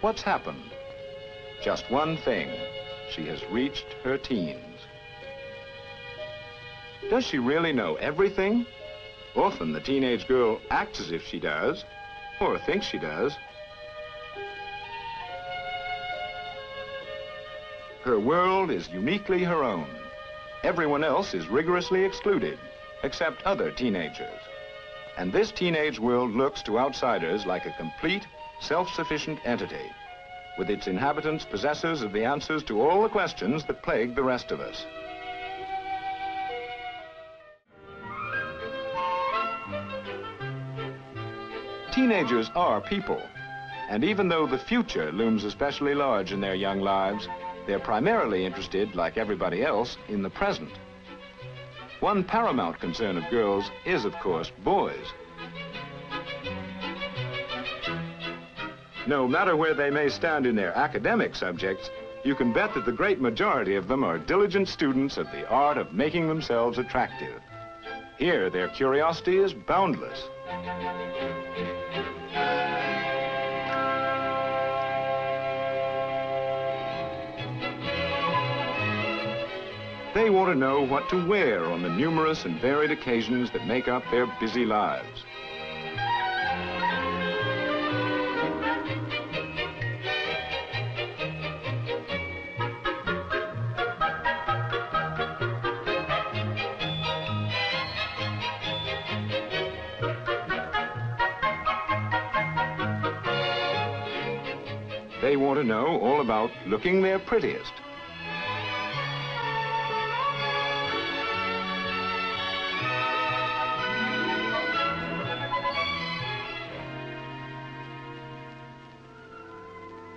What's happened? Just one thing. She has reached her teens. Does she really know everything? Often the teenage girl acts as if she does, or thinks she does. Her world is uniquely her own. Everyone else is rigorously excluded, except other teenagers. And this teenage world looks to outsiders like a complete, self-sufficient entity, with its inhabitants possessors of the answers to all the questions that plague the rest of us. Teenagers are people, and even though the future looms especially large in their young lives, they're primarily interested, like everybody else, in the present. One paramount concern of girls is, of course, boys. No matter where they may stand in their academic subjects, you can bet that the great majority of them are diligent students of the art of making themselves attractive. Here, their curiosity is boundless. They want to know what to wear on the numerous and varied occasions that make up their busy lives. They want to know all about looking their prettiest.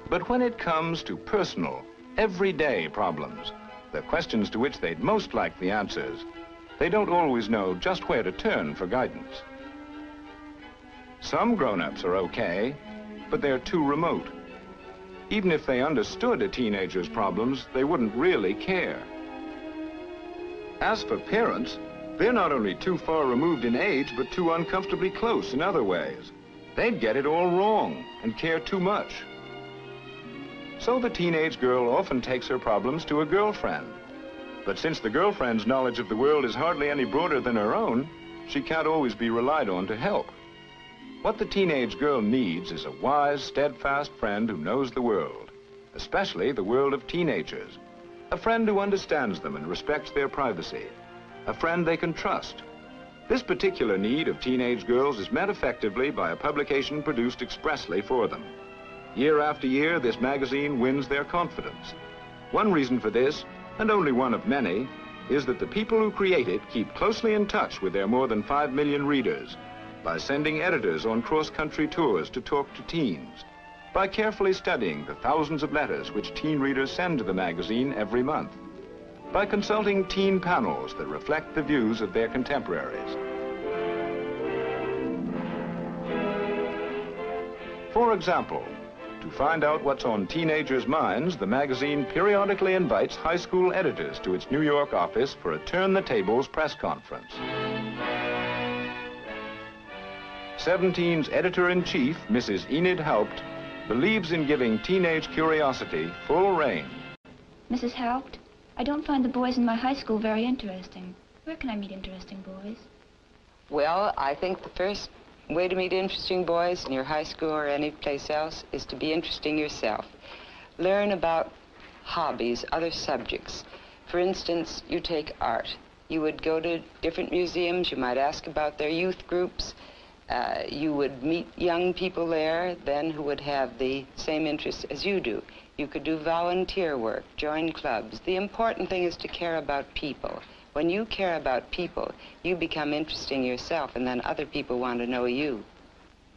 But when it comes to personal, everyday problems, the questions to which they'd most like the answers, they don't always know just where to turn for guidance. Some grown-ups are okay, but they're too remote. Even if they understood a teenager's problems, they wouldn't really care. As for parents, they're not only too far removed in age, but too uncomfortably close in other ways. They'd get it all wrong and care too much. So the teenage girl often takes her problems to a girlfriend. But since the girlfriend's knowledge of the world is hardly any broader than her own, she can't always be relied on to help. What the teenage girl needs is a wise, steadfast friend who knows the world, especially the world of teenagers. A friend who understands them and respects their privacy. A friend they can trust. This particular need of teenage girls is met effectively by a publication produced expressly for them. Year after year, this magazine wins their confidence. One reason for this, and only one of many, is that the people who create it keep closely in touch with their more than 5 million readers by sending editors on cross-country tours to talk to teens, by carefully studying the thousands of letters which teen readers send to the magazine every month, by consulting teen panels that reflect the views of their contemporaries. For example, to find out what's on teenagers' minds, the magazine periodically invites high school editors to its New York office for a turn-the-tables press conference. 17's editor-in-chief, Mrs. Enid Haupt, believes in giving teenage curiosity full rein. Mrs. Haupt, I don't find the boys in my high school very interesting. Where can I meet interesting boys? Well, I think the first way to meet interesting boys in your high school or any place else is to be interesting yourself. Learn about hobbies, other subjects. For instance, you take art. You would go to different museums, you might ask about their youth groups. You would meet young people there then who would have the same interests as you do. You could do volunteer work, join clubs. The important thing is to care about people. When you care about people, you become interesting yourself, and then other people want to know you.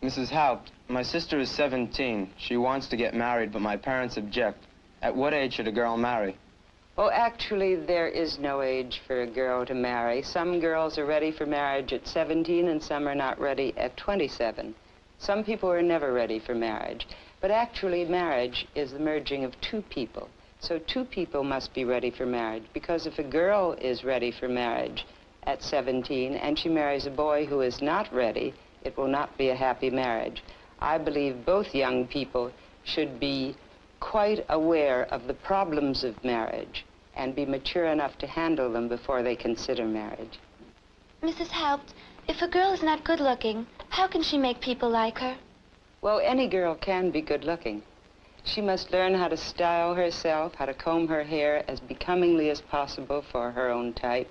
Mrs. Haupt, my sister is 17. She wants to get married, but my parents object. At what age should a girl marry? Oh, actually, there is no age for a girl to marry. Some girls are ready for marriage at 17, and some are not ready at 27. Some people are never ready for marriage. But actually, marriage is the merging of two people. So two people must be ready for marriage, because if a girl is ready for marriage at 17 and she marries a boy who is not ready, it will not be a happy marriage. I believe both young people should be quite aware of the problems of marriage and be mature enough to handle them before they consider marriage. Mrs. Haupt, if a girl is not good-looking, how can she make people like her? Well, any girl can be good-looking. She must learn how to style herself, how to comb her hair as becomingly as possible for her own type.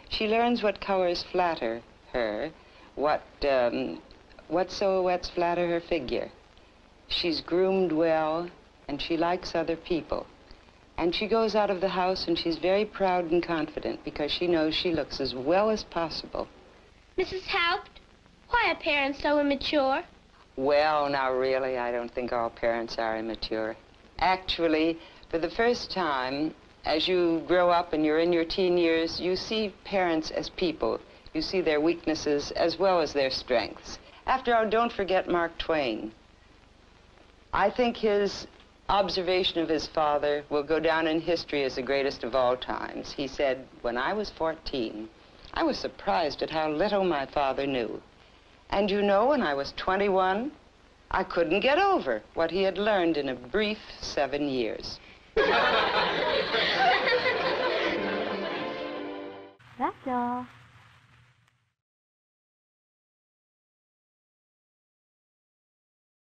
She learns what colors flatter her, what silhouettes flatter her figure. She's groomed well, and she likes other people. And she goes out of the house, and she's very proud and confident because she knows she looks as well as possible. Mrs. Haupt, why are parents so immature? Well, now, really, I don't think all parents are immature. Actually, for the first time, as you grow up and you're in your teen years, you see parents as people. You see their weaknesses as well as their strengths. After all, don't forget Mark Twain. I think his observation of his father will go down in history as the greatest of all times. He said, when I was 14, I was surprised at how little my father knew. And you know, when I was 21, I couldn't get over what he had learned in a brief 7 years. That's all.